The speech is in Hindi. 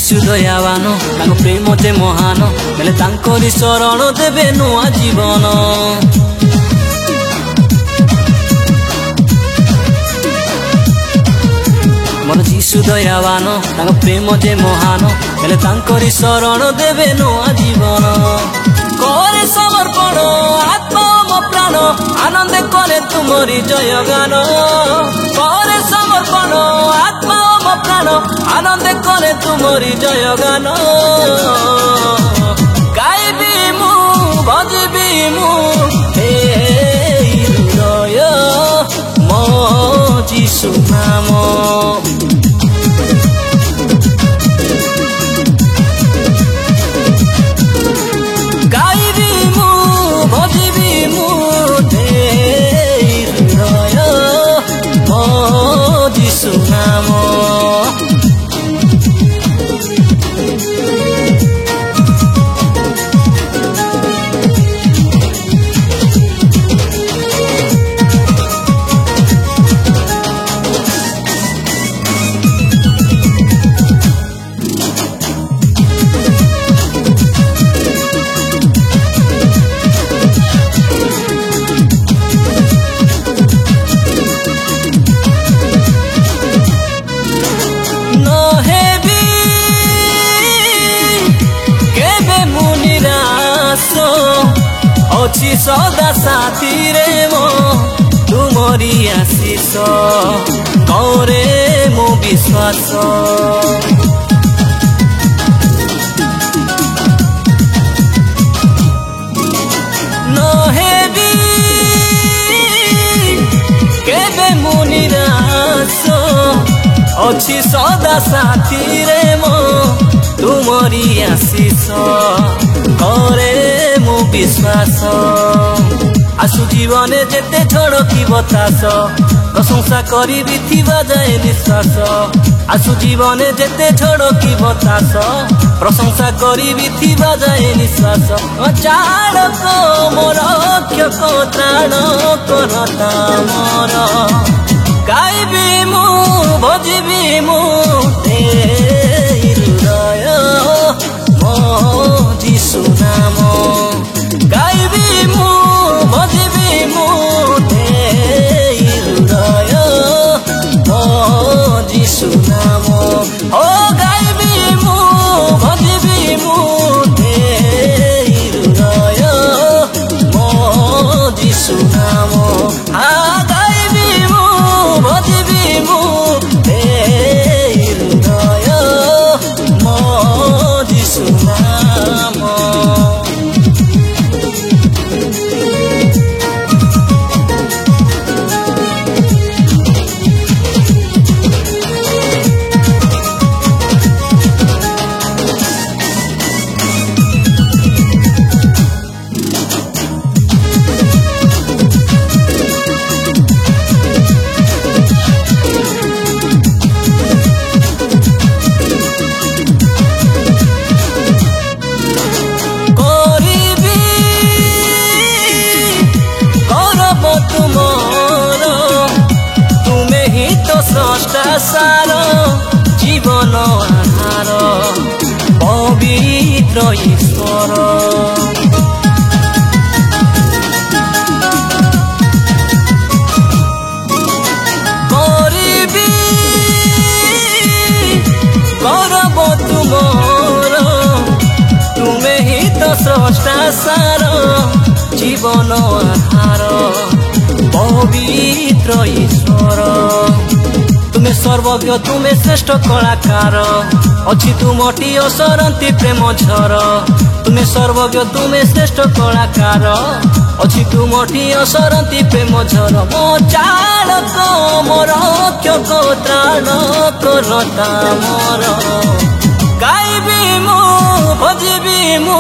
जीशु दयावान तांको प्रेम जे महान बेले तांकोरी शरण देबे नुआ जीवन मोर जीशु दयावान तांको प्रेम जे महान बेले तांकोरी शरण देबे नुआ जीवन करे समर्पण आत्मा मो प्राण आनंद करे तुमरी जय गान करे समर्पण आत्मा मो प्राण आनंद करे तुमरी जय गान गाइबी मु भजिबी मु हे हृदय मो जीशु नाम अछि सदा साथी रे मो तुमरी आशीष करे मो विश्वास न हेबी केबे मु निराश अछि सदा साथी रे मो तुमरी आशीष करे मो विश्वास आसु जीवन जेते झड़ की बतास प्रशंसा करी बिथिबा जाए निश्वास आसु जीवन जेते झड़ की बतास प्रशंसा करी बिथिबा जाए निश्वास चालक मोर रक्षक त्राण करता मोर गाइबी मु भजिबी मु हृदय मो जीशु नाम गाइबी मु भजिबी मु हृदय मो जीशु नाम ओ गाइबी मु भजिबी मु हृदय मो जीशु नाम गाइबी मु भजिबी मु हृदय मो जीशु नाम सार जीवन आधार पवित्र ईश्वर करिबी करब तुमर तुमे ही तो स्रष्टा सार जीवन आधार पवित्र ईश्वर तुमे सर्वज्ञ तुमे श्रेष्ठ कलाकार अछि तुमटी असरंती प्रेम झर तुमे सर्वज्ञ तुमे श्रेष्ठ कलाकार अछि तुमटी असरंती प्रेम झर मो चालक मोर रक्षक त्राण करता मोर गाइबी मु भजिबी मु